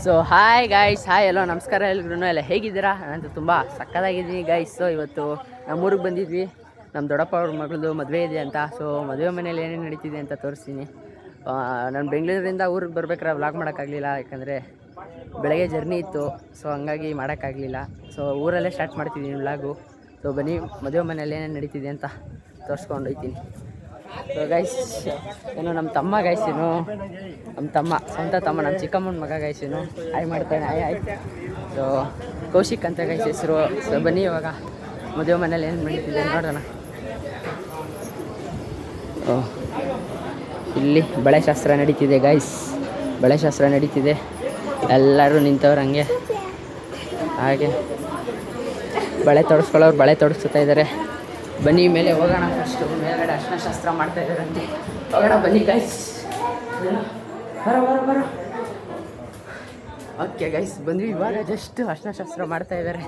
So hi guys, hi ಎಲ್ಲೋ ನಮಸ್ಕಾರ ಎಲ್ರೂ ಎಲ್ಲ ಹೇಗಿದ್ದೀರಾ? ನಾನಂತೂ ತುಂಬ ಸಕ್ಕತ್ತಾಗಿದ್ದೀನಿ ಗೈಸ್. ಸೊ ಇವತ್ತು ನಮ್ಮೂರಿಗೆ ಬಂದಿದ್ವಿ, ನಮ್ಮ ದೊಡ್ಡಪ್ಪ ಅವ್ರ ಮಗಳದು ಮದುವೆ ಇದೆ ಅಂತ. ಸೊ ಮದುವೆ ಮನೇಲಿ ಏನೇನು ನಡೀತಿದೆ ಅಂತ ತೋರಿಸ್ತೀನಿ. ನಾನು ಬೆಂಗಳೂರಿಂದ ಊರಿಗೆ ಬರ್ಬೇಕಾದ್ರೆ ವ್ಲಾಗ್ ಮಾಡೋಕ್ಕಾಗಲಿಲ್ಲ, ಯಾಕಂದರೆ ಬೆಳಗ್ಗೆ ಜರ್ನಿ ಇತ್ತು. ಸೊ ಹಂಗಾಗಿ ಮಾಡೋಕ್ಕಾಗಲಿಲ್ಲ. ಸೊ ಊರಲ್ಲೇ ಸ್ಟಾರ್ಟ್ ಮಾಡ್ತಿದ್ದೀನಿ ವ್ಲಾಗು. ಸೊ ಬನ್ನಿ, ಮದುವೆ ಮನೇಲಿ ಏನೇನು ನಡೀತಿದೆ ಅಂತ ತೋರಿಸ್ಕೊಂಡು ಹೋಗ್ತೀನಿ. ಸೊ ಗೈಸ್, ಏನು ನಮ್ಮ ತಮ್ಮ ಗೈಸಿನು, ನಮ್ಮ ತಮ್ಮ ಸ್ವಂತ ತಮ್ಮ, ನಮ್ಮ ಚಿಕ್ಕಮ್ಮನ ಮಗ ಗೈಸಿನು ಆಯ್ ಮಾಡ್ತಾನೆ. ಆಯ್. ಸೊ ಕೌಶಿಕ್ ಅಂತ ಗೈಸ್ ಹೆಸರು. ಸೊ ಬನ್ನಿ ಇವಾಗ ಮದುವೆ ಮನೇಲಿ ಏನು ನಡೀತಿದೆ ನೋಡೋಣ. ಇಲ್ಲಿ ಬಳೆಶಾಸ್ತ್ರ ನಡೀತಿದೆ ಗೈಸ್, ಬಳೆಶಾಸ್ತ್ರ ನಡೀತಿದೆ. ಎಲ್ಲರೂ ನಿಂತವ್ರು ಹಂಗೆ, ಹಾಗೆ ಬಳೆ ತೊಡಸ್ಕೊಳ್ಳೋರು ಬಳೆ ತೊಡಸ್ತಾ ಇದ್ದಾರೆ. ಬನ್ನಿ ಮೇಲೆ ಹೋಗೋಣ. ಫಸ್ಟು ಮೇಲ್ಗಡೆ ಅರ್ಶಿನ ಶಾಸ್ತ್ರ ಮಾಡ್ತಾ ಇದ್ದಾರಂತೆ, ಹೋಗೋಣ ಬನ್ನಿ ಗೈಸ್. ಬರೋ ಓಕೆ ಗೈಸ್, ಬಂದ್ವಿ ಇವಾಗ. ಜಸ್ಟ್ ಅರ್ಶಿನ ಶಾಸ್ತ್ರ ಮಾಡ್ತಾ ಇದ್ದಾರೆ.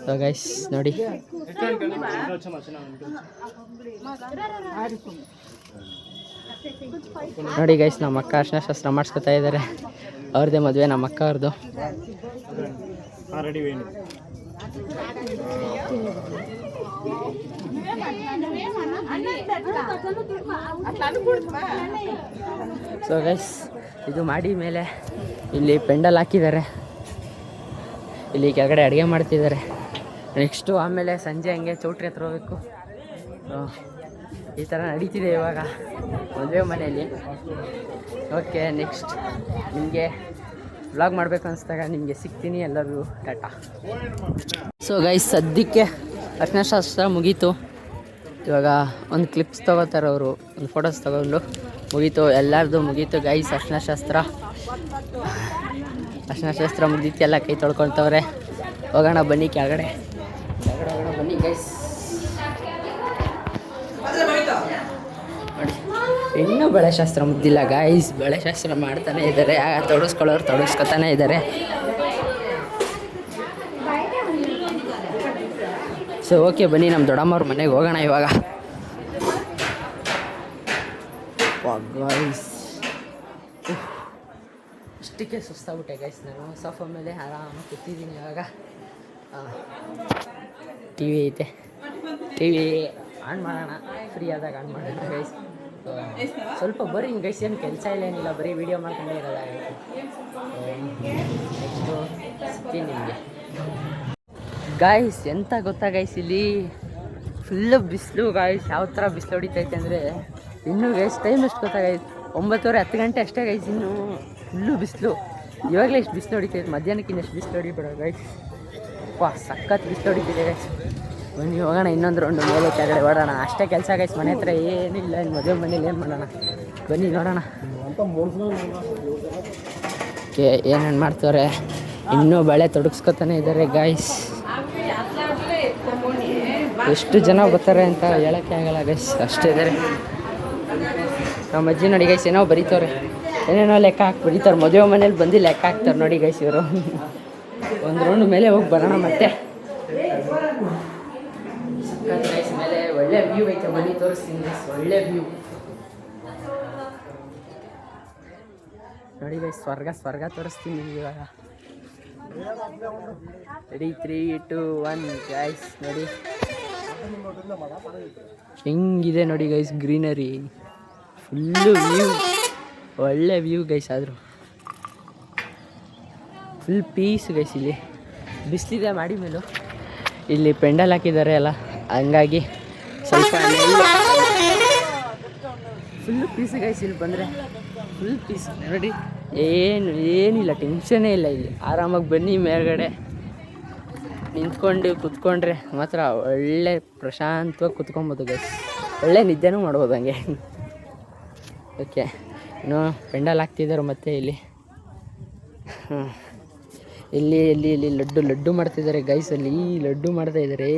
ಸೊ ಗೈಸ್ ನೋಡಿ, ನೋಡಿ ಗೈಸ್, ನಮ್ಮ ಅಕ್ಕ ಅರ್ಶಿನ ಶಾಸ್ತ್ರ ಮಾಡಿಸ್ಕೊತಾ ಇದ್ದಾರೆ. ಅವ್ರದ್ದೇ ಮದುವೆ, ನಮ್ಮ ಅಕ್ಕ ಅವ್ರದ್ದು. ಸೊ ಗೈಸ್, ಇದು ಮಾಡಿ ಮೇಲೆ ಇಲ್ಲಿ ಪೆಂಡಲ್ ಹಾಕಿದ್ದಾರೆ. ಇಲ್ಲಿ ಕೆಳಗಡೆ ಅಡುಗೆ ಮಾಡ್ತಿದ್ದಾರೆ. ನೆಕ್ಸ್ಟು ಆಮೇಲೆ ಸಂಜೆ ಹಂಗೆ ಚೌಟ್ರಿ ಹತ್ರ ಹೋಗ್ಬೇಕು. ಈ ಥರ ನಡೀತಿದೆ ಇವಾಗ ಮದುವೆ ಮನೆಯಲ್ಲಿ. ಓಕೆ, ನೆಕ್ಸ್ಟ್ ನಿಮಗೆ ವ್ಲಾಗ್ ಮಾಡಬೇಕು ಅನಿಸ್ದಾಗ ನಿಮಗೆ ಸಿಗ್ತೀನಿ. ಎಲ್ಲರೂ ಟಾಟಾ. ಸೊ ಗೈಸ್, ಸದ್ಯಕ್ಕೆ ಅರ್ಶಿನ ಶಾಸ್ತ್ರ ಮುಗೀತು. ಇವಾಗ ಒಂದು ಕ್ಲಿಪ್ಸ್ ತೊಗೋತಾರೆ ಅವರು, ಒಂದು ಫೋಟೋಸ್ ತೊಗೊಂಡು ಮುಗೀತು, ಎಲ್ಲರದು ಮುಗೀತು ಗೈಸ್. ಅರ್ಶಿನ ಶಾಸ್ತ್ರ ಮುಗೀತು, ಎಲ್ಲ ಕೈ ತೊಳ್ಕೊಳ್ತವ್ರೆ. ಹೋಗೋಣ ಬನ್ನಿ ಕೆಳಗಡೆ ಹೋಗೋಣ ಬನ್ನಿ ಗೈಸ್. ನೋಡಿ, ಇನ್ನೂ ಬಳೆಶಾಸ್ತ್ರ ಮುಗ್ದಿಲ್ಲ ಗೈಸ್, ಬಳೆಶಾಸ್ತ್ರ ಮಾಡ್ತಾನೆ ಇದ್ದಾರೆ. ತೊಡಗಿಸ್ಕೊಳ್ಳೋರು ತೊಡಗಿಸ್ಕೊತಾನೆ ಇದ್ದಾರೆ. ಸೊ ಓಕೆ, ಬನ್ನಿ ನಮ್ಮ ದೊಡ್ಡಮ್ಮವ್ರ ಮನೆಗೆ ಹೋಗೋಣ ಇವಾಗ. ಗೈಸ್, ಇಷ್ಟಕ್ಕೆ ಸುಸ್ತಾಗ್ಬಿಟ್ಟೆ ಗೈಸ್. ನಾನು ಸೋಫಾ ಮೇಲೆ ಆರಾಮಾಗಿ ಕೂತಿದ್ದೀನಿ ಇವಾಗ. ಟಿ ವಿ ಐತೆ, ಟಿ ವಿ ಆನ್ ಮಾಡೋಣ, ಫ್ರೀ ಆದಾಗ ಆನ್ ಮಾಡೋಣ ಗೈಸ್. ಸ್ವಲ್ಪ ಬೋರಿಂಗ್ ಗೈಸ್, ಏನು ಕೆಲಸ ಇಲ್ಲ ಏನಿಲ್ಲ, ಬರೀ ವೀಡಿಯೋ ಮಾಡ್ಕೊಂಡೇ ಇರೋಲ್ಲ. ನೆಕ್ಸ್ಟು ಸಿಗ್ತೀನಿ ನಿಮಗೆ ಗಾಯ್ಸ್. ಎಂತ ಗೊತ್ತಾ ಗೈಸ್, ಇಲ್ಲಿ ಫುಲ್ಲು ಬಿಸಿಲು ಗಾಯ್ಸ್. ಯಾವ ಥರ ಬಿಸಿಲು ಹೊಡಿತೈತೆ ಅಂದರೆ, ಇನ್ನೂ ಗೈಸ್ ಟೈಮ್ ಎಷ್ಟು ಗೊತ್ತಾಗೈತೆ, 9:30 10 ಗಂಟೆ ಅಷ್ಟೇ ಗೈಸ್. ಇನ್ನೂ ಫುಲ್ಲು ಬಿಸಿಲು. ಇವಾಗಲೇ ಇಷ್ಟು ಬಿಸಿಲು ಹೊಡಿತೈತೆ, ಮಧ್ಯಾಹ್ನಕ್ಕಿಂತ ಎಷ್ಟು ಬಿಸಿಲು ಹೊಡಿಬೇಡ ಗೈಸ್. ಸಖತ್ ಬಿಸಿಲು ಹೊಡಿತಿದೆ ಗೈಸ್. ಬನ್ನಿ ಹೋಗೋಣ, ಇನ್ನೊಂದು ರೌಂಡು ಮೇಲೆ ಕೆಳಗಡೆ ಓಡೋಣ. ಅಷ್ಟೇ ಕೆಲಸ ಗೈಸ್, ಮನೆ ಹತ್ರ ಏನಿಲ್ಲ. ಇನ್ನು ಮದುವೆ ಮನೇಲಿ ಏನು ಮಾಡೋಣ, ಬನ್ನಿ ನೋಡೋಣ. ಓಕೆ, ಏನೇನು ಮಾಡ್ತವ್ರೆ, ಇನ್ನೂ ಬಳೆ ತೊಡಗಿಸ್ಕೊತಾನೆ ಇದ್ದಾರೆ ಗಾಯ್ಸ್. ಎಷ್ಟು ಜನ ಬರ್ತಾರೆ ಅಂತ ಹೇಳೋಕ್ಕೆ ಆಗಲ್ಲ ಗೈಸ್, ಅಷ್ಟೇ ಇದ್ದಾರೆ. ನಮ್ಮ ಅಜ್ಜಿ ನೋಡಿ ಗೈಸ್, ಏನೋ ಬರೀತವ್ರೆ, ಏನೇನೋ ಲೆಕ್ಕ ಹಾಕಿ ಬರೀತಾರೆ. ಮದುವೆ ಮನೇಲಿ ಬಂದು ಲೆಕ್ಕ ಹಾಕ್ತಾರೆ ನೋಡಿ ಗೈಸ್ ಇವರು. ಒಂದು ರೌಂಡ್ ಮೇಲೆ ಹೋಗಿ ಬರೋಣ ಮತ್ತೆ. ಗೈಸ್, ಮೇಲೆ ಒಳ್ಳೆ ವ್ಯೂ ಐತೆ, ಬನ್ನಿ ತೋರಿಸ್ತೀನಿ ಗೈಸ್. ಒಳ್ಳೆ ವ್ಯೂ ನೋಡಿ ಗೈಸ್, ಸ್ವರ್ಗ ತೋರಿಸ್ತೀನಿ ನಿಮ್ಗೆ ಇವಾಗ. Ready, 3 2 1 guys. ನೋಡಿ ಹೆಂಗಿದೆ ನೋಡಿ ಗೈಸ್, ಗ್ರೀನರಿ ಫುಲ್ಲು ವ್ಯೂ, ಒಳ್ಳೆ ವ್ಯೂ ಗೈಸ್. ಆದರೂ ಫುಲ್ ಪೀಸ್ ಗೈಸ್. ಇಲ್ಲಿ ಬಿಸಿಲಿದೆ ಮಾಡಿ ಮೇಲೂ, ಇಲ್ಲಿ ಪೆಂಡಲ್ ಹಾಕಿದ್ದಾರೆ ಅಲ್ಲ, ಹಂಗಾಗಿ ಸ್ವಲ್ಪ ಫುಲ್ಲು ಪೀಸ್ ಗೈಸ್. ಇಲ್ಲಿ ಬಂದರೆ ಫುಲ್ ಪೀಸ್ ನೋಡಿ, ಏನಿಲ್ಲ, ಟೆನ್ಷನ್ನೇ ಇಲ್ಲ. ಇಲ್ಲಿ ಆರಾಮಾಗಿ ಬನ್ನಿ, ಮೇಲ್ಗಡೆ ನಿಂತ್ಕೊಂಡು ಕೂತ್ಕೊಂಡ್ರೆ ಮಾತ್ರ ಒಳ್ಳೆ ಪ್ರಶಾಂತವಾಗಿ ಕೂತ್ಕೊಬೋದು ಗೈಸ್. ಒಳ್ಳೆ ನಿದ್ದೆನೂ ಮಾಡ್ಬೋದು ಹಂಗೆ. ಓಕೆ, ಇನ್ನೂ ಪೆಂಡಲ್ ಹಾಕ್ತಿದ್ದಾರೆ ಮತ್ತೆ ಇಲ್ಲಿ. ಇಲ್ಲಿ ಲಡ್ಡು ಮಾಡ್ತಿದ್ದಾರೆ ಗೈಸ್. ಅಲ್ಲಿ ಲಡ್ಡು ಮಾಡ್ತಾಯಿದ್ದಾರೆ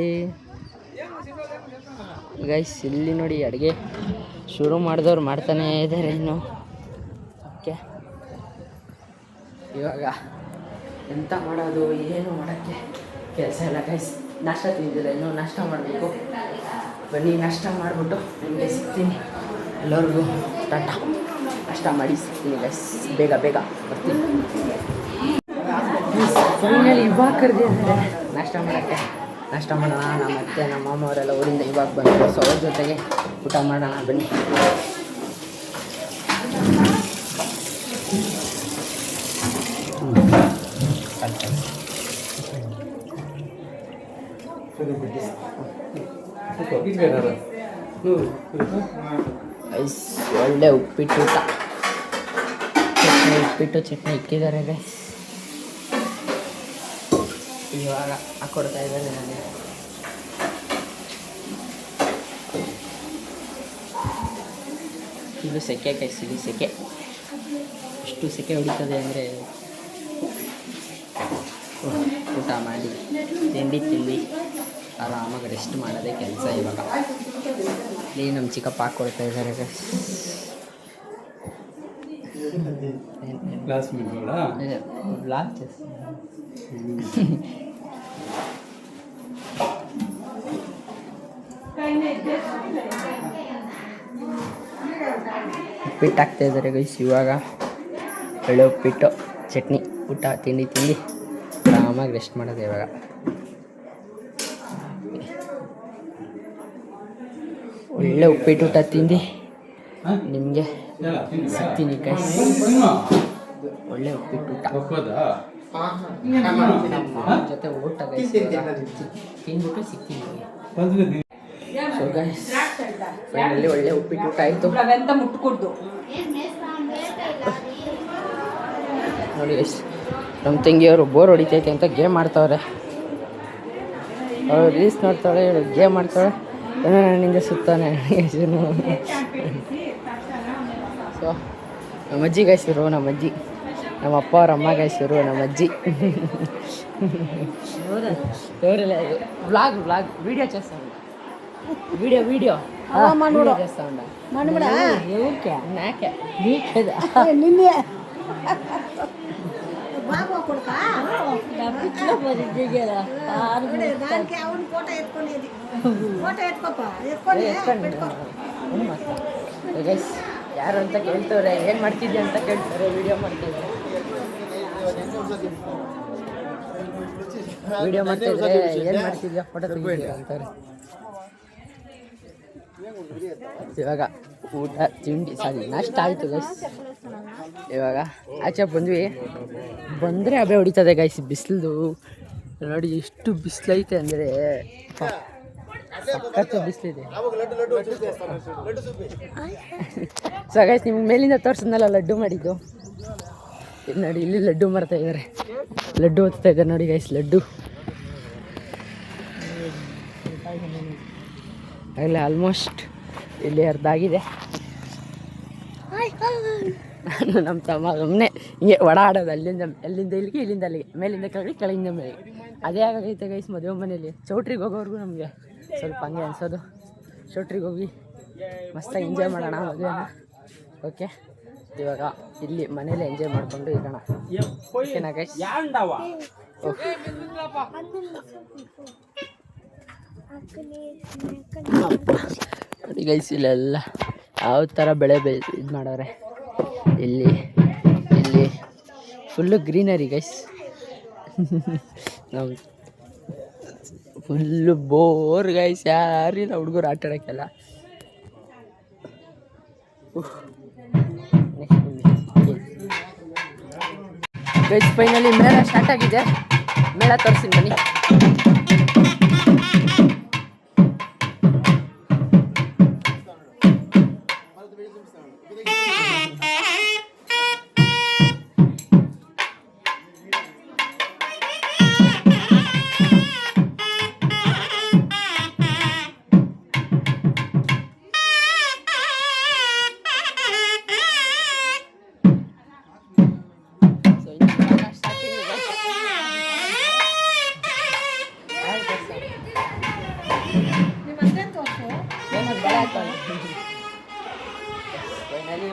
ಗೈಸ್. ಇಲ್ಲಿ ನೋಡಿ, ಅಡುಗೆ ಶುರು ಮಾಡಿದವ್ರು ಮಾಡ್ತಾನೇ ಇದ್ದಾರೆ ಇನ್ನು. ಓಕೆ, ಇವಾಗ ಎಂತ ಮಾಡೋದು, ಏನು ಮಾಡೋಕ್ಕೆ ಕೆಲಸ ಇಲ್ಲ ಗೈಸ್. ನಾಷ್ಟ ತಿಂದಿಲ್ಲ, ಇನ್ನೂ ನಾಷ್ಟ ಮಾಡಬೇಕು. ಬನ್ನಿ ನಾಷ್ಟ ಮಾಡಿಬಿಟ್ಟು ನಿಮಗೆ ಸಿಗ್ತೀನಿ. ಎಲ್ಲರಿಗೂ ಟಾಟಾ. ನಾಷ್ಟ ಮಾಡಿ ಸಿಗ್ತೀನಿ ಗೈಸ್, ಬೇಗ ಬೇಗ ಬರ್ತೀನಿ. ಫೈನಲಿ ಇವಾಗ ಕರೆದಿದ್ದಾರೆ ನಾಷ್ಟ ಮಾಡೋಕ್ಕೆ. ನಾಷ್ಟ ಮಾಡೋಣ. ಮತ್ತು ನಮ್ಮ ಮಾಮ ಅವರೆಲ್ಲ ಊರಿಂದ ಇವಾಗ ಬಂದರು. ಸೊ ಅವ್ರ ಜೊತೆಗೆ ಊಟ ಮಾಡೋಣ ಬನ್ನಿ. ಒಳ್ಳೆ ಉಪ್ಪಿಟ್ಟು ಊಟ, ಉಪ್ಪಿಟ್ಟು ಚಟ್ನಿ ಇಕ್ಕಿದ್ದಾರೆ ಗೈಸ್. ಇವಾಗ ಹಾಕ್ಕೊಡ್ತಾ ಇದ್ದಾರೆ ನನಗೆ. ಇದು ಸೆಕೆ ಗೈಸ್, ಇದು ಸೆಕೆ. ಎಷ್ಟು ಸೆಕೆ ಹೊಡಿತದೆ ಅಂದರೆ ಊಟ ಮಾಡಿ ತಿಂಡಿ ಆರಾಮಾಗಿ ರೆಸ್ಟ್ ಮಾಡೋದೇ ಕೆಲಸ. ಇವಾಗ ಇಲ್ಲಿ ನಮ್ಮ ಚಿಕ್ಕಪ್ಪ ಹಾಕ್ಕೊಡ್ತಾ ಇದ್ದಾರೆ ಗೈಸ್. ಉಪ್ಪಿಟ್ಟು ಹಾಕ್ತಾ ಇದ್ದಾರೆ ಗೈಸ್. ಇವಾಗ ಒಳ್ಳೆ ಉಪ್ಪಿಟ್ಟು ಚಟ್ನಿ ಊಟ ತಿಂಡಿ ಆರಾಮಾಗಿ ರೆಸ್ಟ್ ಮಾಡೋದು ಇವಾಗ. ಒಳ್ಳೆ ಉಪ್ಪಿಟ್ಟು ಊಟ ತಿಂದು ನಿಮಗೆ ಸಿಗ್ತೀನಿ ಗೈಸ್. ಒಳ್ಳೆ ಉಪ್ಪಿಟ್ಟು ಊಟ ಜೊತೆ ಊಟ ಗೈಸ್ ತಿಂದ್ಬಿಟ್ಟು ಸಿಗ್ತೀನಿ. ಸೊ ಗೈಸ್ ಫೈನಲಿ ಒಳ್ಳೆ ಉಪ್ಪಿಟ್ಟು ಊಟ ಆಯಿತು ನೋಡಿ ಗೈಸ್. ನಮ್ಮ ತಂಗಿಯವರು ಬೋರ್ ಹೊಡಿತೈತೆ ಅಂತ ಗೇಮ್ ಆಡ್ತವ್ರೆ. ಅವ್ರು ರೀಲ್ಸ್ ನೋಡ್ತಾಳೆ, ಗೇಮ್ ಆಡ್ತಾಳೆ. ನಿಂಗೆ ಸುತ್ತಾನೆ. ಸೊ ನಮ್ಮ ಅಜ್ಜಿ ಗಾಯ್ಸಿರು, ನಮ್ಮ ಅಜ್ಜಿ, ನಮ್ಮ ಅಪ್ಪ ಅವ್ರ ಅಮ್ಮ ಗಾಯ್ಸಿರು, ನಮ್ಮ ಅಜ್ಜಿ. ఎవరెಲ್ಲ వ్లాగ్ వీడియో చేస్తా ఉన్నా. వీడియో చేస్తా ఉన్నా. ఎవరికే? నాకే. నీకేదా? నిన్నే. బాబు కొడుకా? పిచ్చిలో పోయింది కదా. దానికి అవును ఫోటో ఎత్తుకునేది. ఫోటో ఎత్తుకోప. పెట్టుకో. ಗೈಸ್ ಯಾರು ಅಂತ ಕೇಳ್ತವ್ರೆ, ಏನು ಮಾಡ್ತಿದ್ದೆ ಅಂತ ಕೇಳ್ತಾರೆ. ವಿಡಿಯೋ ಮಾಡ್ತಿದ್ದೆ ಏನು ಮಾಡ್ತಿದ್ಯಾ ಫೋಟೋ ತೆಗಿದ್ಯಾ ಅಂತಾರೆ. ಇವಾಗ ಊಟ ತಿಂಡಿ ನಾಷ್ಟ ಆಯಿತು ಗೈಸ್. ಇವಾಗ ಆಚೆ ಬಂದರೆ ಹಬೆ ಹೊಡಿತದೆ ಗೈಸ್. ಬಿಸಿಲು ನೋಡಿ ಎಷ್ಟು ಬಿಸಿಲೈತೆ ಅಂದರೆ ಸಖತ್ತು ಬಿಸಿಲಿದೆ. ಸೊ ಗೈಸ್ ನಿಮ್ಗೆ ಮೇಲಿಂದ ತೋರಿಸಿದ್ನಲ್ಲ ಲಡ್ಡು ಮಾಡಿದ್ದು, ನೋಡಿ ಇಲ್ಲಿ ಲಡ್ಡು ಮಾಡ್ತಾ ಇದ್ದಾರೆ. ಲಡ್ಡು ಓದ್ತಾ ಇದ್ದಾರೆ ನೋಡಿ ಗೈಸ್. ಲಡ್ಡು ಆಗಲೇ ಆಲ್ಮೋಸ್ಟ್ ಇಲ್ಲಿ ಅರ್ಧ ಆಗಿದೆ. ನಾನು ನಮ್ಮ ತಮ್ಮ ಸುಮ್ಮನೆ ಹಿಂಗೆ ಓಡಾಡೋದು ಅಲ್ಲಿಂದ ಇಲ್ಲಿಗೆ, ಇಲ್ಲಿಂದ ಅಲ್ಲಿಗೆ, ಮೇಲಿಂದ ಕೆಳಗೆ, ಕೆಳಗಿಂದ ಮೇಲೆ. ಅದೇ ಆಗೈತೆ ಗೈಸ್ ಮದುವೆ ಮನೇಲಿ. ಚೌಟ್ರಿಗೆ ಹೋಗೋವ್ರಿಗೂ ನಮಗೆ ಸ್ವಲ್ಪ ಹಂಗೆ ಅನ್ಸೋದು. ಚೌಟ್ರಿಗೆ ಹೋಗಿ ಮಸ್ತಾಗಿ ಎಂಜಾಯ್ ಮಾಡೋಣ ಮದುವೆನ. ಓಕೆ, ಇವಾಗ ಇಲ್ಲಿ ಮನೇಲಿ ಎಂಜಾಯ್ ಮಾಡಿಕೊಂಡು ಇರೋಣ. ಓಕೆನಾ ಗೈಸ್? ಓಕೆ ನೋಡಿ ಗೈಸ್, ಇಲ್ಲೆಲ್ಲ ಯಾವ ಥರ ಬೆಳೆ ಇದು ಮಾಡೋರೆ. ಇಲ್ಲಿ ಫುಲ್ಲು ಗ್ರೀನರಿ ಗೈಸ್. ನಾವು ಫುಲ್ಲು ಬೋರ್ ಗೈಸ್. ಯಾರಿಲ್ಲ ಹುಡುಗರು ಆಟ ಆಡೋಕ್ಕೆಲ್ಲ. ಗೈಸ್ ಫೈನಲಿ ಮೇಳ ಸ್ಟಾರ್ಟ್ ಆಗಿದೆ. ಮೇಳ ತೋರಿಸ್ತೀನಿ ಬನ್ನಿ.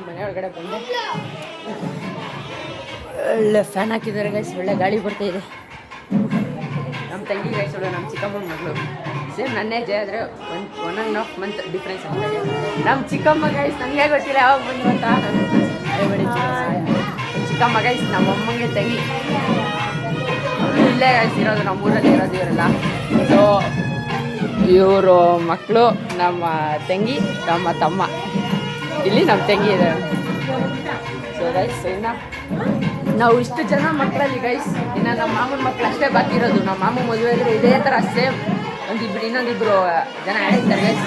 ಮನೆ ಒಳಗಡೆ ಬಂದೆ. ಒಳ್ಳೆ ಫ್ಯಾನ್ ಹಾಕಿದ್ದಾರೆ ಗೈಸ್. ಒಳ್ಳೆ ಗಾಳಿ ಬರ್ತಾ ಇದೆ. ನಮ್ಮ ತಂಗಿ ಗೈಸ್, ನಮ್ಮ ಚಿಕ್ಕಮ್ಮನ ಮಗಳು. ಸೇಮ್ ನನ್ನ ಏಜ್ ಆದರೆ 1.5 ಮಂತ್ ಡಿಫ್ರೆನ್ಸ್ ಆಗ್ತದೆ. ನಮ್ಮ ಚಿಕ್ಕಮ್ಮ ಗೈಸ್ ನನಗೆ ಗೊತ್ತಿಲ್ಲ ಯಾವಾಗ ಬಂದು ಅಂತ. ಚಿಕ್ಕಮ್ಮ ಗೈಸ್ ನಮ್ಮ ಅಮ್ಮಂಗೆ ತಂಗಿ ಇಲ್ಲೇ ಗೈಸ್ ಇರೋದು, ನಮ್ಮ ಊರಲ್ಲಿ ಇರೋದು ಇವರೆಲ್ಲ. ಸೊ ಇವರು ಮಕ್ಕಳು ನಮ್ಮ ತಂಗಿ, ನಮ್ಮ ತಮ್ಮ, ಇಲ್ಲಿ ನಮ್ಮ ತಂಗಿ ಇದೆ. ಸೊ ಗೈಸ್ ಇನ್ನು ನಾವು ಇಷ್ಟು ಜನ ಮಕ್ಕಳಲ್ಲಿ ಗೈಸ್ ಇನ್ನು ನಮ್ಮ ಮಾಮನ ಮಕ್ಕಳು ಅಷ್ಟೇ ಬಾಕಿ ಇರೋದು. ನಮ್ಮ ಮಾಮ ಮದುವೆ ಆದರೆ ಇದೇ ಥರ ಸೇಮ್ ಇನ್ನೊಂದಿಬ್ಬರು ಜನ ಹೇಳ್ತಾರೆ ಗೈಸ್.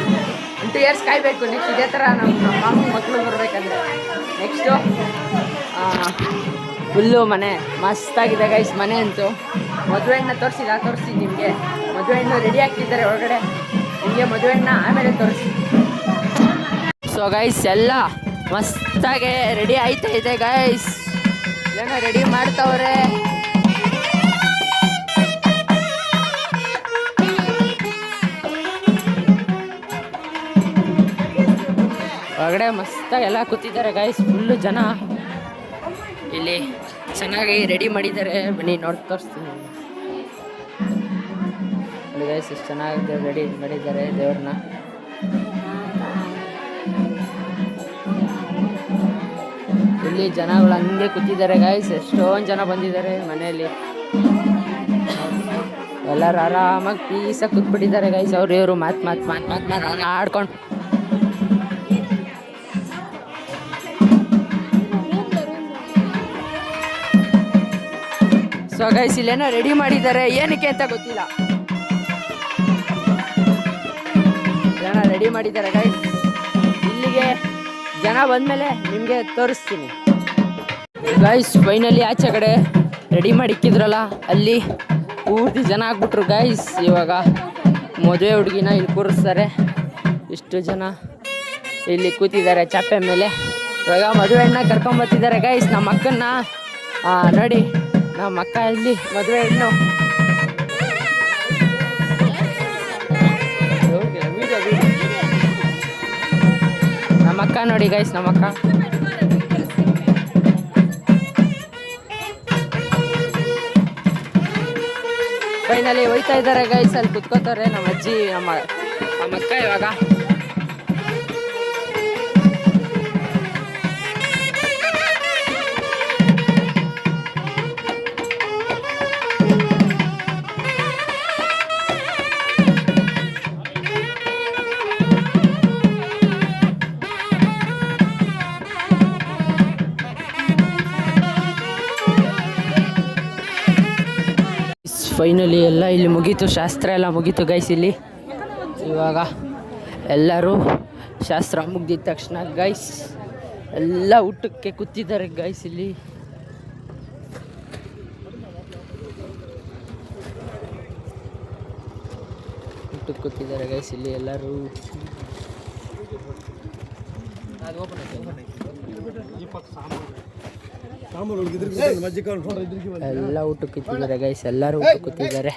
2 years ಕಾಯಬೇಕು. ನೆಕ್ಸ್ಟ್ ಇದೇ ಥರ ನಮ್ಮ ಮಾಮನ ಮಕ್ಕಳು ಬರಬೇಕಂದ್ರೆ. ನೆಕ್ಸ್ಟು ಫುಲ್ಲು ಮನೆ ಮಸ್ತಾಗಿದೆ ಗೈಸ್. ಮನೆ ಅಂತೂ ಮದುವೆ ಹಣ್ಣು ತೋರಿಸಿ ನಿಮಗೆ. ಮದುವೆ ಹಣ್ಣು ರೆಡಿ ಆಗ್ತಿದ್ದಾರೆ ಒಳಗಡೆ, ನಿಮಗೆ ಮದುವೆ ಹಣ್ಣು ಆಮೇಲೆ ತೋರಿಸಿ. ಸೊ ಗೈಸ್ ಎಲ್ಲ ಮಸ್ತಾಗೆ ರೆಡಿ ಆಯ್ತಾ ಇದೆ ಗೈಸ್, ಏನೋ ರೆಡಿ ಮಾಡ್ತಾವ್ರೆ. ಹೊರಗಡೆ ಮಸ್ತಾಗಿ ಎಲ್ಲ ಕೂತಿದ್ದಾರೆ ಗೈಸ್, ಫುಲ್ಲು ಜನ ಇಲ್ಲಿ ಚೆನ್ನಾಗಿ ರೆಡಿ ಮಾಡಿದ್ದಾರೆ. ಬನ್ನಿ ನೋಡಿ ತೋರಿಸ್ತೀನಿ ಗೈಸ್, ಎಷ್ಟು ಚೆನ್ನಾಗಿ ರೆಡಿ ಮಾಡಿದ್ದಾರೆ ದೇವ್ರನ್ನ. ಇಲ್ಲಿ ಜನಗಳು ಹಂಗೆ ಕೂತಿದ್ದಾರೆ ಗೈಸ್, ಎಷ್ಟೊಂದು ಜನ ಬಂದಿದ್ದಾರೆ ಮನೆಯಲ್ಲಿ. ಎಲ್ಲರೂ ಆರಾಮಾಗಿ ಪೀಸಾಗಿ ಕೂತ್ಬಿಟ್ಟಿದ್ದಾರೆ ಗೈಸ್. ಅವ್ರು ಇವರು ಮಾತು ಆಡ್ಕೊಂಡು. ಸೊ ಗೈಸ್ ಇಲ್ಲೇನೋ ರೆಡಿ ಮಾಡಿದ್ದಾರೆ, ಏನಕ್ಕೆ ಅಂತ ಗೊತ್ತಿಲ್ಲ. ಜನ ರೆಡಿ ಮಾಡಿದ್ದಾರೆ ಗೈಸ್. ಇಲ್ಲಿಗೆ ಜನ ಬಂದಮೇಲೆ ನಿಮಗೆ ತೋರಿಸ್ತೀನಿ ಗೈಸ್. ಫೈನಲಿ ಆಚೆ ಕಡೆ ರೆಡಿ ಮಾಡಿಕ್ಕಿದ್ರಲ್ಲ ಅಲ್ಲಿ ಪೂರ್ತಿ ಜನ ಆಗ್ಬಿಟ್ರು ಗೈಸ್. ಇವಾಗ ಮದುವೆ ಹುಡುಗಿನ ಇಲ್ಲಿ ಕೂರಿಸ್ತಾರೆ. ಇಷ್ಟು ಜನ ಇಲ್ಲಿ ಕೂತಿದ್ದಾರೆ ಚಾಪೆ ಮೇಲೆ. ಇವಾಗ ಮದುವೆ ಹೆಣ್ಣ ಕರ್ಕೊಂಬರ್ತಿದ್ದಾರೆ ಗೈಸ್. ನಮ್ಮ ಅಕ್ಕನ್ನ ನೋಡಿ, ನಮ್ಮ ಅಕ್ಕ ಇಲ್ಲಿ ಮದುವೆ ಹೆಣ್ಣು. ನಮ್ಮ ಅಕ್ಕ ನೋಡಿ ಗೈಸ್, ನಮ್ಮ ಅಕ್ಕ. ಫೈನಲಿ ಹೋಯ್ತಾ ಇದ್ದಾರೆ ಗೈಸ್. ಅಲ್ಲಿ ಕುತ್ಕೋತಾರೆ ನಮ್ಮ ಅಜ್ಜಿ, ನಮ್ಮ ಅಕ್ಕ. ಇವಾಗ ಫೈನಲಿ ಎಲ್ಲ ಇಲ್ಲಿ ಮುಗೀತು, ಶಾಸ್ತ್ರ ಎಲ್ಲ ಮುಗೀತು ಗೈಸ್. ಇಲ್ಲಿ ಇವಾಗ ಎಲ್ಲರೂ ಶಾಸ್ತ್ರ ಮುಗ್ದಿದ ತಕ್ಷಣ ಗೈಸ್ ಎಲ್ಲ ಊಟಕ್ಕೆ ಕೂತಿದ್ದಾರೆ ಗೈಸ್. ಇಲ್ಲಿ ಊಟಕ್ಕೆ ಕೂತಿದ್ದಾರೆ ಗೈಸ್. ಇಲ್ಲಿ ಎಲ್ಲರೂ ಎಲ್ಲ ಊಟಕ್ಕೆ ಕೂತಿದ್ದಾರೆ ಗೈಸ್. ಎಲ್ಲರೂ ಊಟಕ್ಕೆ ಕೂತಿದ್ದಾರೆ.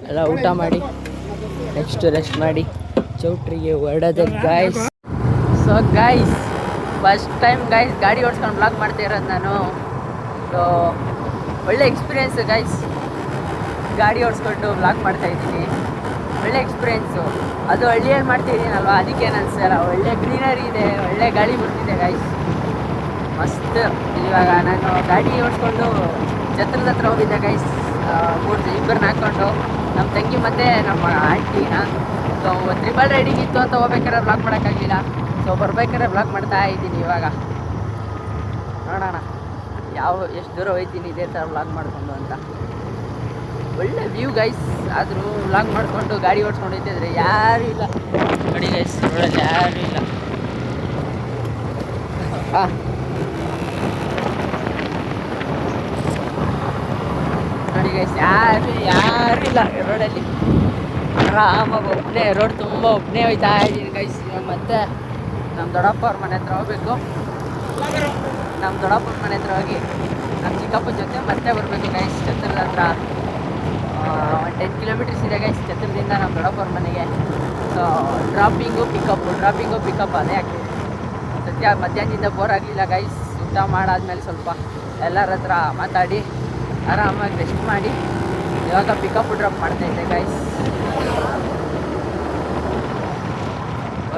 ಎಲ್ಲ ಊಟ ಮಾಡಿ ನೆಕ್ಸ್ಟ್ ರೆಸ್ಟ್ ಮಾಡಿ ಚೌಟ್ರಿಗೆ ಹೊರಡೋದು guys. So guys first time guys ಗಾಡಿ ಓಡಿಸ್ಕೊಂಡು ಬ್ಲಾಗ್ ಮಾಡ್ತಾ ಇರೋದು ನಾನು. ಸೊ ಒಳ್ಳೆ ಎಕ್ಸ್ಪೀರಿಯೆನ್ಸು ಗೈಸ್, ಗಾಡಿ ಓಡಿಸ್ಕೊಂಡು ಬ್ಲಾಗ್ ಮಾಡ್ತಾಯಿದ್ದೀನಿ. ಒಳ್ಳೆ ಎಕ್ಸ್ಪೀರಿಯೆನ್ಸು. ಅದು ಹಳ್ಳಿಯಲ್ಲಿ ಮಾಡ್ತಿದ್ದೀನಲ್ವ, ಅದಕ್ಕೇನು ಅನಿಸಲ್ಲ. ಒಳ್ಳೆ ಗ್ರೀನರಿ ಇದೆ, ಒಳ್ಳೆ ಗಾಳಿ ಬರ್ತಿದೆ ಗೈಸ್, ಮಸ್ತ್. ಇವಾಗ ನಾನು ಗಾಡಿ ಓಡಿಸ್ಕೊಂಡು ಛತ್ರದ ಹತ್ರ ಹೋಗಿದ್ದೆ ಗೈಸ್. ಇಬ್ಬರನ್ನ ಹಾಕ್ಕೊಂಡು ನಮ್ಮ ತಂಗಿ ಮತ್ತು ನಮ್ಮ ಆಂಟಿನ. ಸೊ ಟ್ರಿಬಲ್ ರೈಡಿಂಗ್ ಇತ್ತು ಅಂತ ಹೋಗ್ಬೇಕಾದ್ರೆ ಬ್ಲಾಗ್ ಮಾಡೋಕ್ಕಾಗಲಿಲ್ಲ. ಸೊ ಬರ್ಬೇಕಾದ್ರೆ ಬ್ಲಾಗ್ ಮಾಡ್ತಾ ಇದ್ದೀನಿ. ಇವಾಗ ನೋಡೋಣ ಎಷ್ಟು ದೂರ ಹೋಗ್ತೀನಿ ಇದೇ ಥರ ಬ್ಲಾಗ್ ಮಾಡಿಕೊಂಡು ಅಂತ. ಒಳ್ಳೆ ವ್ಯೂ ಗೈಸ್. ಆದರೂ ವ್ಲಾಗ್ ಮಾಡಿಕೊಂಡು ಗಾಡಿ ಓಡಿಸ್ಕೊಂಡು ಹೋಗ್ತಿದ್ರೆ ಯಾರೂ ಇಲ್ಲ ನೋಡಿ ಗೈಸ್, ರೋಡಲ್ಲಿ ಯಾರೂ ಇಲ್ಲ. ನೋಡಿ ಗೈಸ್, ಯಾರೂ ಇಲ್ಲ ರೋಡಲ್ಲಿ. ಆರಾಮಾಗಿ ಒಬ್ಬನೇ, ರೋಡ್ ತುಂಬ ಒಬ್ಬನೇ ಹೋಗ್ತಾ ಇದ್ದೀನಿ ಗೈಸ್. ಮತ್ತೆ ನಮ್ಮ ದೊಡ್ಡಪ್ಪ ಅವ್ರ ಮನೆ ಹತ್ರ ಹೋಗ್ಬೇಕು. ನಮ್ಮ ದೊಡ್ಡಪ್ಪನ ಮನೆ ಹತ್ರ ಹೋಗಿ ನಮ್ಮ ಚಿಕ್ಕಪ್ಪನ ಜೊತೆ ಮತ್ತೆ ಬರಬೇಕು ಗೈಸ್. ಛತ್ರದ ಹತ್ರ 10 kilometers ಇದೆ ಗೈಸ್ ಛತ್ರದಿಂದ ನಮ್ಮ ದೊಡ್ಡಪ್ಪವ್ರ ಮನೆಗೆ. ಸೊ ಡ್ರಾಪಿಂಗು ಪಿಕಪ್ ಅದೇ ಆಗ್ತದೆ. ಸದ್ಯ ಮಧ್ಯಾಹ್ನದಿಂದ ಬೋರ್ ಆಗಲಿಲ್ಲ ಗೈಸ್. ಊಟ ಮಾಡಾದ್ಮೇಲೆ ಸ್ವಲ್ಪ ಎಲ್ಲರ ಹತ್ರ ಮಾತಾಡಿ ಆರಾಮಾಗಿ ರೆಸ್ಟ್ ಮಾಡಿ ಇವಾಗ ಪಿಕಪ್ ಡ್ರಾಪ್ ಮಾಡ್ತಾ ಇದ್ದೆ ಗೈಸ್.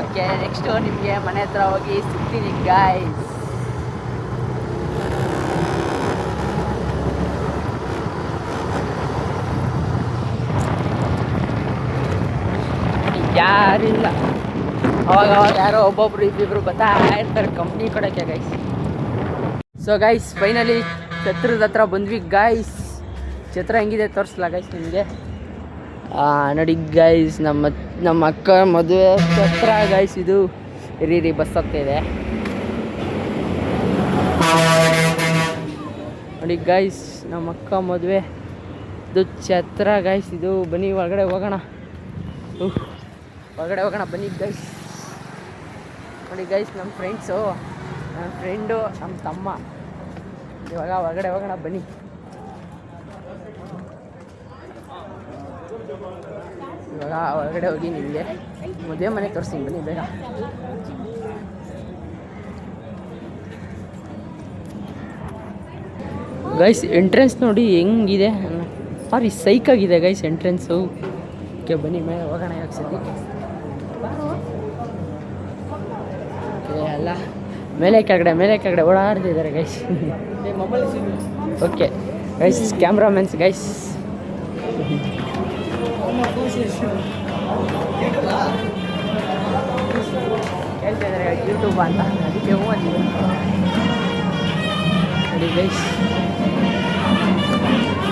ಓಕೆ, ನೆಕ್ಸ್ಟು ನಿಮಗೆ ಮನೆ ಹತ್ರ ಹೋಗಿ ಸಿಗ್ತೀನಿ ಗೈಸ್. ಯಾರಿಲ್ಲ, ಅವಾಗ ಯಾರೋ ಒಬ್ಬೊಬ್ರು ಇಬ್ಬಿಬ್ರು ಬರ್ತಾ ಇರ್ತಾರೆ ಕಂಪ್ನಿ ಕೊಡೋಕ್ಕೆ ಗೈಸ್. ಸೊ ಗೈಸ್ ಫೈನಲಿ ಛತ್ರದ ಹತ್ರ ಬಂದ್ವಿ ಗೈಸ್. ಛತ್ರ ಹೆಂಗಿದೆ ತೋರಿಸ್ಲಾ ಗೈಸ್ ನಿಮಗೆ? ನೋಡಿ ಗೈಸ್, ನಮ್ಮ ಅಕ್ಕ ಮದುವೆ ಛತ್ರ ಗೈಸ್. ಇದು ರೀ ಬಸ್ ಹೋಗ್ತಾಯಿದೆ ನೋಡಿ ಗೈಸ್, ನಮ್ಮ ಅಕ್ಕ ಮದುವೆ ಇದು ಛತ್ರ ಗೈಸ್. ಇದು ಬನ್ನಿ ಒಳಗಡೆ ಹೋಗೋಣ, ಬನ್ನಿ ಗೈಸ್. ನೋಡಿ ಗೈಸ್, ನಮ್ಮ ಫ್ರೆಂಡ್ಸು, ನನ್ನ ಫ್ರೆಂಡು, ನಮ್ಮ ತಮ್ಮ. ಇವಾಗ ಹೊರಗಡೆ ಹೋಗೋಣ ಬನ್ನಿ. ಇವಾಗ ಹೊರಗಡೆ ಹೋಗಿ ನಿಮಗೆ ಮದುವೆ ಮನೆ ತೋರಿಸ್ತೀನಿ ಬನ್ನಿ ಬೇಗ. ಗೈಸ್ ಎಂಟ್ರೆನ್ಸ್ ನೋಡಿ ಹೆಂಗಿದೆ, ಭಾರಿ ಸೈಕಾಗಿದೆ ಗೈಸ್ ಎಂಟ್ರೆನ್ಸು. ಓಕೆ ಬನ್ನಿ ಮೇಲೆ ಹೋಗೋಣ ಇವಾಗ ಸದ್ಯಕ್ಕೆ. ಅಲ್ಲ ಮೇಲೆ ಕೆಳಗಡೆ ಓಡಾಡ್ತಿದ್ದಾರೆ guys. Okay guys, cameramans guys. ಹೇಳ್ತಾ ಇದ್ದಾರೆ ಯೂಟ್ಯೂಬ್ ಅಂತ, ಅದಕ್ಕೆ ಹೂ ಅಂದಿದೆ ನೋಡಿ ಗೈಸ್.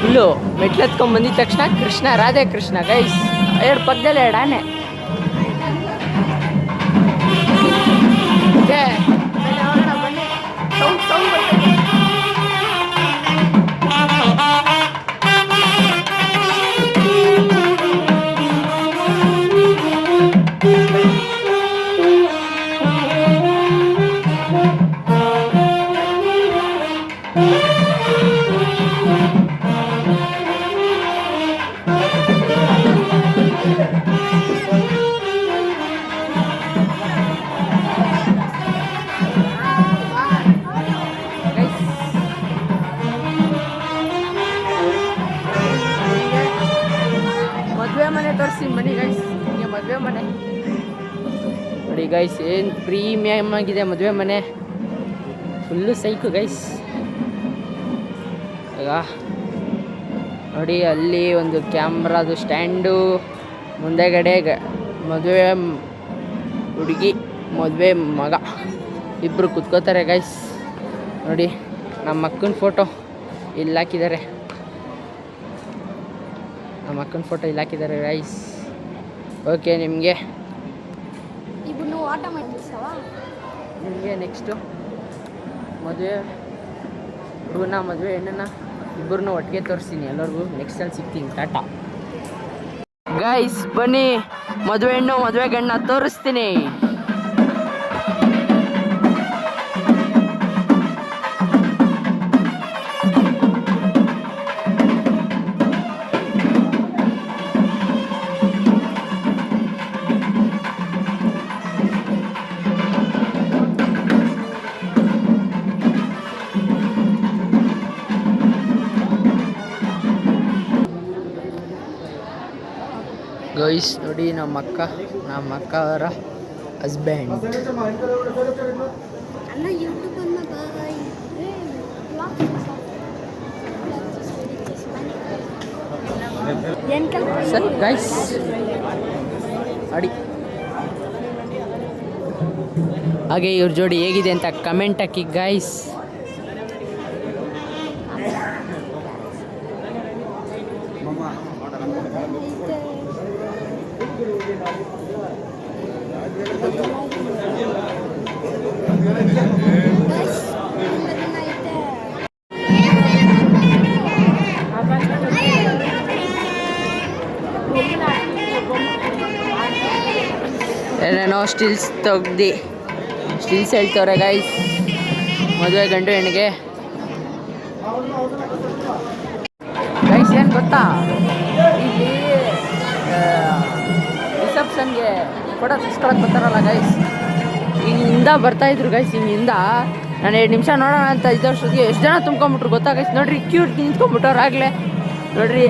ಇಲ್ಲು ಮೆಟ್ಲು ಎತ್ಕೊಂಡ್ ಬಂದಿದ ತಕ್ಷಣ ಕೃಷ್ಣ, ರಾಧೆ ಕೃಷ್ಣ ಗೈಸ್. ಎರಡು ಪಕ್ಕದಲ್ಲಿ ಎರಡು ಆನೆ. ಓಕೆ ಬನ್ನಿ, ಸೌಂಡ್ ಬರ್ತದೆ. ಮದುವೆ ಮನೆ ತೋರಿಸ್ತೀನಿ ಬನ್ನಿ ಗೈಸ್. ನಿಮಗೆ ಮದುವೆ ಮನೆ ನೋಡಿ ಗೈಸ್, ಏನು ಪ್ರೀಮಿಯಮ್ ಆಗಿದೆ ಮದುವೆ ಮನೆ, ಫುಲ್ಲು ಸೈಕು ಗೈಸ್. ಈಗ ನೋಡಿ ಅಲ್ಲಿ ಒಂದು ಕ್ಯಾಮ್ರಾದು ಸ್ಟ್ಯಾಂಡು, ಮುಂದೆಗಡೆ ಮದುವೆ ಹುಡುಗಿ ಮದುವೆ ಮಗ ಇಬ್ಬರು ಕುತ್ಕೋತಾರೆ ಗೈಸ್. ನೋಡಿ ನಮ್ಮ ಅಕ್ಕನ ಫೋಟೋ ಇಲ್ಲಿ ಹಾಕಿದ್ದಾರೆ, ಗೈಸ್. ಓಕೆ, ನಿಮಗೆ ನೆಕ್ಸ್ಟು ಮದುವೆ ಹುಡುಗನ ಮದುವೆ ಹೆಣ್ಣನ್ನು ಇಬ್ಬರನ್ನೂ ಒಟ್ಟಿಗೆ ತೋರಿಸ್ತೀನಿ ಎಲ್ಲರಿಗೂ. ನೆಕ್ಸ್ಟಲ್ಲಿ ಸಿಗ್ತೀನಿ, ಟಾಟಾ ಗೈಸ್. ಬನ್ನಿ ಮದುವೆ ಹೆಣ್ಣು ಮದುವೆ ಗಂಡನ್ನ ತೋರಿಸ್ತೀನಿ. ಗೈಸ್ ನೋಡಿ ನಮ್ಮ ಅಕ್ಕ ಅವರ ಹಸ್ಬೆಂಡ್. ಸರ್ ಗೈಸ್ ನೋಡಿ, ಹಾಗೆ ಇವ್ರ ಜೋಡಿ ಹೇಗಿದೆ ಅಂತ ಕಮೆಂಟ್ ಹಾಕಿ ಗೈಸ್. ಏನೇನೋ ಸ್ಟಿಲ್ಸ್ ಹೇಳ್ತವ್ರೆ ಗೈಸ್ ಮದುವೆ ಗಂಡು ಹೆಣ್ಣಿಗೆ. ಗೈಸ್ ಏನು ಗೊತ್ತಾ, ಇಲ್ಲಿ ರಿಸೆಪ್ಷನ್ಗೆ ಫೋಟೋ ತೆಗಿಸ್ಕೊಳಕ್ಕೆ ಬರ್ತಾರಲ್ಲ ಗೈಸ್, ಹಿಂಗಿಂದ ಬರ್ತಾಯಿದ್ರು ಗೈಸ್. ಹಿಂಗಿಂದ ನಾನು 2 ನಿಮಿಷ ನೋಡೋಣ ಅಂತ ಇದ್ದಷ್ಟೊತ್ತಿಗೆ ಎಷ್ಟು ಜನ ತುಂಬ್ಕೊಂಬಿಟ್ರು ಗೊತ್ತಾಗೈತೆ ನೋಡ್ರಿ. ಕ್ಯೂಟ್ ನಿಂತ್ಕೊಂಡ್ಬಿಟ್ಟವ್ರು ಆಗಲೇ ನೋಡ್ರಿ.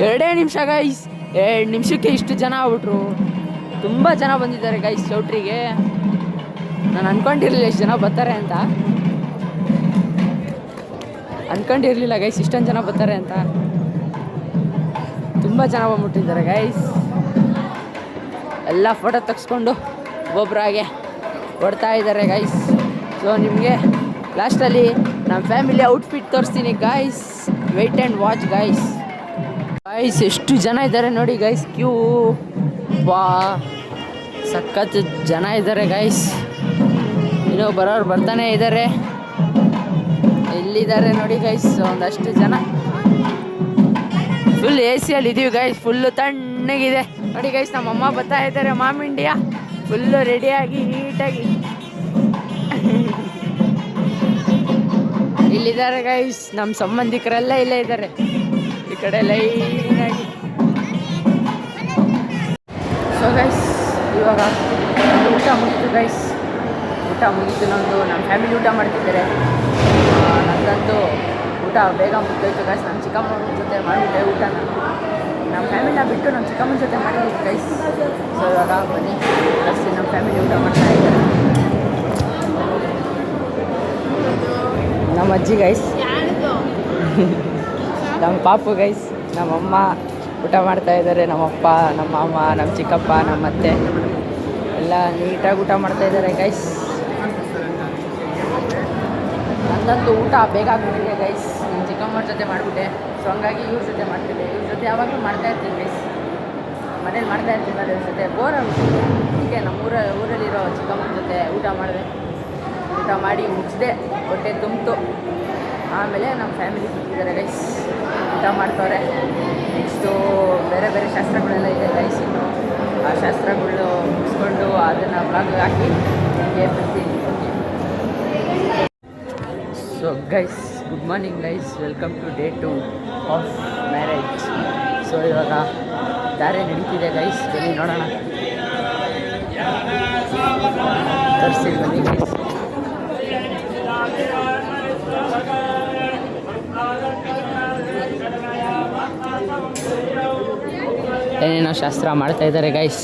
2 ನಿಮಿಷ ಗೈಸ್, 2 ನಿಮಿಷಕ್ಕೆ ಇಷ್ಟು ಜನ ಆಗ್ಬಿಟ್ರು. ತುಂಬ ಜನ ಬಂದಿದ್ದಾರೆ ಗೈಸ್ ಚೌಟ್ರಿಗೆ. ನಾನು ಅಂದ್ಕೊಂಡಿರಲಿಲ್ಲ ಎಷ್ಟು ಜನ ಬರ್ತಾರೆ ಅಂತ, ಅಂದ್ಕೊಂಡಿರಲಿಲ್ಲ ಗೈಸ್ ಇಷ್ಟೊಂದು ಜನ ಬರ್ತಾರೆ ಅಂತ. ತುಂಬ ಜನ ಬಂದ್ಬಿಟ್ಟಿದ್ದಾರೆ ಗೈಸ್. ಎಲ್ಲ ಫೋಟೋ ತೆಗೆಸ್ಕೊಂಡು ಒಬ್ಬೊಬ್ಬರಾಗೆ ಹೊಡ್ತಾ ಇದ್ದಾರೆ ಗೈಸ್. ಸೊ ನಿಮಗೆ ಲಾಸ್ಟಲ್ಲಿ ನಮ್ಮ ಫ್ಯಾಮಿಲಿ ಔಟ್ಫಿಟ್ ತೋರಿಸ್ತೀನಿ guys. Wait and watch guys. Guys ಎಷ್ಟು ಜನ ಇದ್ದಾರೆ ನೋಡಿ ಗೈಸ್. ಕ್ಯೂ ಬಾ ಸಖತ್ ಜನ ಇದ್ದಾರೆ ಗೈಸ್. ಇನ್ನೂ ಬರೋರು ಬರ್ತಾನೆ ಇದ್ದಾರೆ. ಎಲ್ಲಿದ್ದಾರೆ ನೋಡಿ ಗೈಸ್ ಒಂದಷ್ಟು ಜನ. ಫುಲ್ ಎ ಸಿಯಲ್ಲಿ ಇದ್ದೀವಿ ಗೈಸ್. ಫುಲ್ಲು ತಣ್ಣಗಿದೆ ನೋಡಿ ಗೈಸ್. ನಮ್ಮ ಅಮ್ಮ ಬರ್ತಾ ಇದ್ದಾರೆ ಮಾಮಿಂಡಿಯಾ ಫುಲ್ಲು ರೆಡಿಯಾಗಿ ನೀಟಾಗಿ ಇಲ್ಲಿದ್ದಾರೆ ಗೈಸ್. ನಮ್ಮ ಸಂಬಂಧಿಕರೆಲ್ಲ ಇಲ್ಲೇ ಇದ್ದಾರೆ ಈ ಕಡೆ ಲೈನಾಗಿ. ಸೊ ಗೈಸ್ ಇವಾಗ ಊಟ ಮುಗೀತು ಗೈಸ್. ಊಟ ಮುಗೀತು ನಮ್ಮದು. ನಮ್ಮ ಫ್ಯಾಮಿಲಿ ಊಟ ಮಾಡ್ತಿದ್ದಾರೆ. ನಂದಂತೂ ಊಟ ಬೇಗ ಮುಗ್ದೋಯ್ತು ಗೈಸ್. ನಮ್ಮ ಚಿಕ್ಕಮ್ಮನ ಜೊತೆ ಮಾಡಿಬಿಟ್ಟೆ ಊಟನ. ನಮ್ಮ ಫ್ಯಾಮಿಲಿನ ಬಿಟ್ಟು ನಮ್ಮ ಚಿಕ್ಕಮ್ಮನ ಜೊತೆ ಮಾಡಿಬಿಟ್ಟು ಗೈಸ್. ಸೊ ಇವಾಗ ಬನ್ನಿ ಜಾಸ್ತಿ ನಮ್ಮ ಫ್ಯಾಮಿಲಿ ಊಟ ಮಾಡ್ತಾ ಇದ್ದಾರೆ. ನಮ್ಮ ಅಜ್ಜಿ ಗೈಸ್, ನಮ್ಮ ಪಾಪು ಗೈಸ್, ನಮ್ಮಮ್ಮ ಊಟ ಮಾಡ್ತಾ ಇದ್ದಾರೆ. ನಮ್ಮಪ್ಪ, ನಮ್ಮ ಮಾಮ, ನಮ್ಮ ಚಿಕ್ಕಪ್ಪ, ನಮ್ಮ ಅತ್ತೆ ಎಲ್ಲ ನೀಟಾಗಿ ಊಟ ಮಾಡ್ತಾ ಇದ್ದಾರೆ ಗೈಸ್. ನಂದಂತೂ ಊಟ ಬೇಗ ಆಗ್ಬಿಟ್ಟಿದೆ ಗೈಸ್. ನಮ್ಮ ಚಿಕ್ಕಮ್ಮನ ಜೊತೆ ಮಾಡಿಬಿಟ್ಟೆ. ಸೊ ಹಂಗಾಗಿ ಇವ್ರ ಜೊತೆ ಮಾಡ್ತಿದ್ದೆ. ಇವ್ರ ಜೊತೆ ಯಾವಾಗಲೂ ಮಾಡ್ತಾಯಿರ್ತೀನಿ ಗೈಸ್. ಮನೇಲಿ ಮಾಡ್ತಾಯಿರ್ತೀನಿ ಇವ್ರ ಜೊತೆ. ಬೋರ್ ಆಗ್ಬಿಟ್ಟಿದೆ. ಅದಕ್ಕೆ ನಮ್ಮ ಊರಲ್ಲಿರೋ ಚಿಕ್ಕಮ್ಮನ ಜೊತೆ ಊಟ ಮಾಡಿದೆ. ಊಟ ಮಾಡಿ ಮುಗಿಸ್ದೆ, ಹೊಟ್ಟೆ ತುಂಬಿತು. ಆಮೇಲೆ ನಮ್ಮ ಫ್ಯಾಮಿಲಿ ಕೂತಿದ್ದಾರೆ ಗೈಸ್, ಊಟ ಮಾಡ್ತವ್ರೆ. ನೆಕ್ಸ್ಟು ಬೇರೆ ಬೇರೆ ಶಾಸ್ತ್ರಗಳೆಲ್ಲ ಇದೆ ಗೈಸ್. ಇನ್ನು ಆ ಶಾಸ್ತ್ರಗಳು ಮುಗಿಸ್ಕೊಂಡು ಅದನ್ನು ಬ್ಲಾಗ್ ಹಾಕಿ ನಿಮಗೆ ಬರ್ತೀನಿ. So guys good morning guys. Welcome to day 2 of marriage. So ಇವಾಗ ದಾರೆ ನಡೀತಿದೆ ಗೈಸ್. ಬನ್ನಿ ನೋಡೋಣ, ತೋರಿಸ್ತೀನಿ ಬನ್ನಿ ಗೈಸ್. ಏನೇನೋ ಶಾಸ್ತ್ರ ಮಾಡ್ತಾ ಇದ್ದಾರೆ ಗೈಸ್.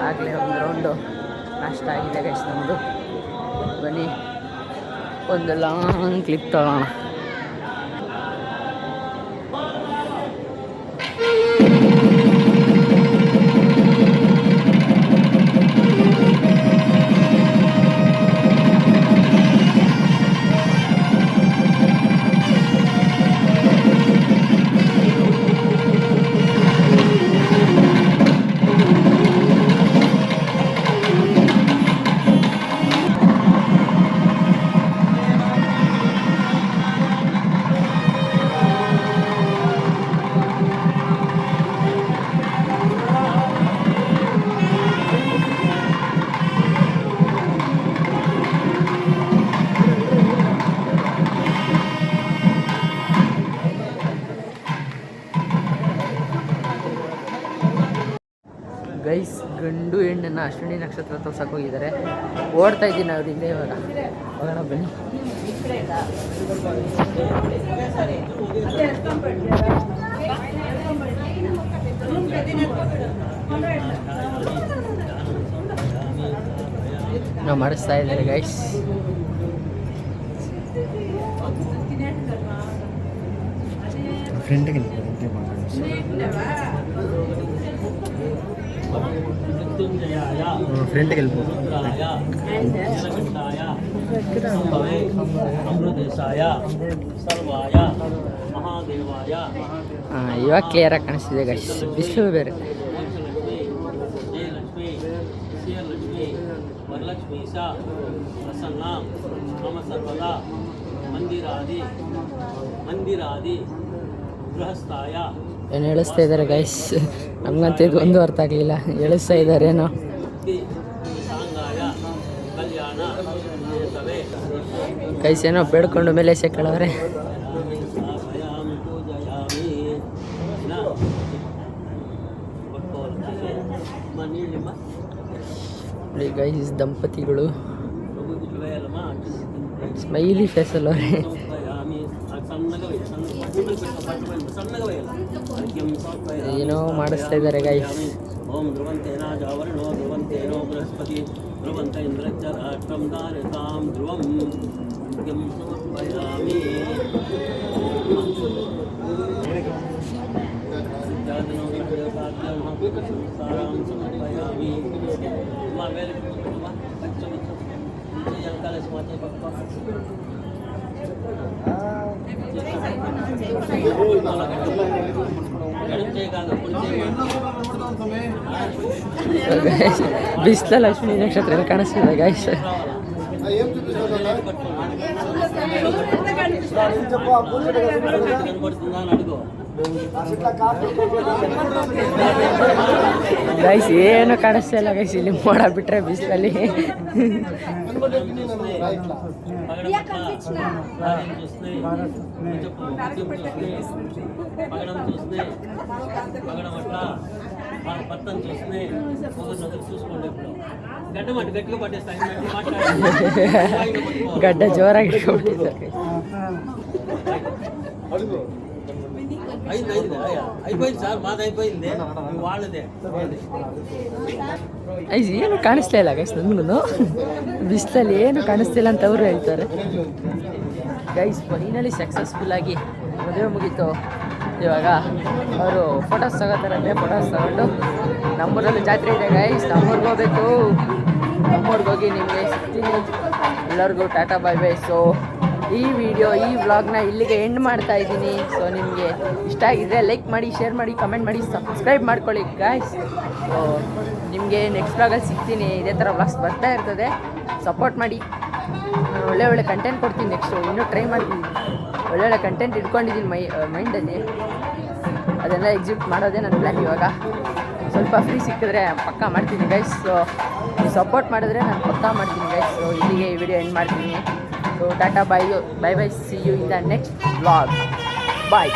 ಆಗಲೇ ಒಂದು ರೌಂಡು ನಾಷ್ಟ ಆಗಿದೆ ಗೈಸ್ ನಮ್ಮದು. ಬನ್ನಿ ಒಂದು ಲಾಂಗ್ ಕ್ಲಿಪ್ ತಗೋಣ. ಗೈಸ್ ಗಂಡು ಹೆಣ್ಣನ್ನು ಅಶ್ವಿನಿ ನಕ್ಷತ್ರ ತೋರ್ಸಕ್ಕೆ ಹೋಗಿದ್ದಾರೆ. ಓಡ್ತಾ ಇದ್ದೀನಿ ಅವರಿಂದ. ಇವಾಗ ಹೋಗೋಣ ಬನ್ನಿ. ನಾವು ಮಾಡಿಸ್ತಾ ಇದ್ದಾರೆ ಗೈಸ್. ಫ್ರೆಂಡ್ಗೆ ಫ್ರೆಂಡ್ಗೆ ಇವಾಗ ಕ್ಲಿಯರಾಗಿ ಕಾಣಿಸ್ತಿದೆ ಗೈಸ್. ಬಿಸಿಲು ಬೇರೆ. ಏನು ಹೇಳಿಸ್ತಾ ಇದ್ದಾರೆ ಗೈಸ್. ನಮ್ಗಂತ ಇದು ಒಂದು ಅರ್ಥ ಆಗಲಿಲ್ಲ. ಹೇಳಿಸ್ತಾ ಇದ್ದಾರೇನೋ. ಗೈಸ್ ಏನೋ ಬೇಡ್ಕೊಂಡು ಮೇಲೆ ಕೇಳವ್ರೆ. ಗೈಸ್ ದಂಪತಿಗಳು ಸ್ಮೈಲಿ ಫೇಸಲ್ಲವ್ರೆ. ಏನೋ ಮಾಡಿಸ್ತಾ ಇದ್ದಾರೆ ಗೈಸ್. ಓಂ ಧ್ರುವಂತೇನಾಜಾವರ್ಣೋ ಧ್ರುವಂತೇನೋ ಬೃಹಸ್ಪತಿ ಧ್ರುವಂತ ಇಂದ್ರಚ್ಚ ರಾಷ್ಟ್ರಂ ಧಾರತಾಂ ಧ್ರುವಂ ಯಂ ಸಮರ್ಪಯಾಮಿ. ಸಾರಾಂ ಸಮರ್ಪಯಾಮಿ. ಬಿಸ್ಲಲ್ಲಿ ಅಶ್ವಿನಿ ನಕ್ಷತ್ರ ಎಲ್ಲ ಕಾಣಿಸ್ತಿದೆ ಗೈಸ್. ಗೈಸ್ ಏನು ಕಾಣಿಸ್ತಾ ಇಲ್ಲ ಗೈಸ್, ಇಲ್ಲಿ ಮೋಡ ಬಿಟ್ರೆ ಬಿಸಿಲಲ್ಲಿ. ಗಡ್ಡ ಜೋರಾಗಿ ಇಟ್ಕೊಂಡಿದ್ದಾರೆ. ಏನು ಕಾಣಿಸ್ತಾ ಇಲ್ಲ ಗೈಸ್, ನನ್ಗೂ ಬಿಸಿಲಲ್ಲಿ ಏನು ಕಾಣಿಸ್ತಿಲ್ಲ ಅಂತ ಅವರು ಹೇಳ್ತಾರೆ ಗೈಸ್. ಫೈನಲಿ ಸಕ್ಸಸ್ಫುಲ್ ಆಗಿ ಮದುವೆ ಮುಗೀತು. ಇವಾಗ ಅವರು ಫೋಟೋಸ್ ತಗೋತಾರಂತೆ. ಫೋಟೋಸ್ ತಗೊಂಡು ನಮ್ಮೂರಲ್ಲಿ ಜಾತ್ರೆ ಇದೆ ಗೈಸ್, ನಮ್ಮೂರಿಗೆ ಹೋಗ್ಬೇಕು. ನಮ್ಮೂರಿಗೆ ಹೋಗಿ ನಿಮಗೆ ಸಿಗ್ತೀನಿ. ಎಲ್ಲರಿಗೂ ಟಾಟಾ ಬೈ ಬೈ. ಸೊ ಈ ವಿಡಿಯೋ, ಈ ವ್ಲಾಗ್ನ ಇಲ್ಲಿಗೆ ಎಂಡ್ ಮಾಡ್ತಾ ಇದ್ದೀನಿ. ಸೊ ನಿಮಗೆ ಇಷ್ಟ ಆಗಿದ್ರೆ ಲೈಕ್ ಮಾಡಿ, ಶೇರ್ ಮಾಡಿ, ಕಮೆಂಟ್ ಮಾಡಿ, ಸಬ್ಸ್ಕ್ರೈಬ್ ಮಾಡ್ಕೊಳ್ಳಿ ಗಾಯ್ಸ್. ಸೊ ನಿಮಗೆ ನೆಕ್ಸ್ಟ್ ವ್ಲಾಗಲ್ಲಿ ಸಿಗ್ತೀನಿ. ಇದೇ ಥರ ವ್ಲಾಗ್ಸ್ ಬರ್ತಾ ಇರ್ತದೆ, ಸಪೋರ್ಟ್ ಮಾಡಿ. ನಾನು ಒಳ್ಳೆ ಕಂಟೆಂಟ್ ಕೊಡ್ತೀನಿ. ನೆಕ್ಸ್ಟು ಇನ್ನೂ ಟ್ರೈ ಮಾಡ್ತೀನಿ. ಒಳ್ಳೊಳ್ಳೆ ಕಂಟೆಂಟ್ ಇಟ್ಕೊಂಡಿದ್ದೀನಿ ಮೈಂಡಲ್ಲಿ. ಅದೆಲ್ಲ ಎಕ್ಸಿಕ್ಯೂಟ್ ಮಾಡೋದೇ ನನ್ನ ಪ್ಲ್ಯಾನ್. ಇವಾಗ ಸ್ವಲ್ಪ ಫ್ರೀ ಸಿಕ್ಕಿದ್ರೆ ಪಕ್ಕಾ ಮಾಡ್ತೀನಿ ಗೈಸ್. ಸೊ ನೀವು ಸಪೋರ್ಟ್ ಮಾಡಿದ್ರೆ ನಾನು ಪಕ್ಕಾ ಮಾಡ್ತೀನಿ ಗೈಸ್. ಸೊ ಇಲ್ಲಿಗೆ ಈ ವಿಡಿಯೋ ಎಂಡ್ ಮಾಡ್ತೀನಿ. So tata bye bye, see you in the next vlog. Bye.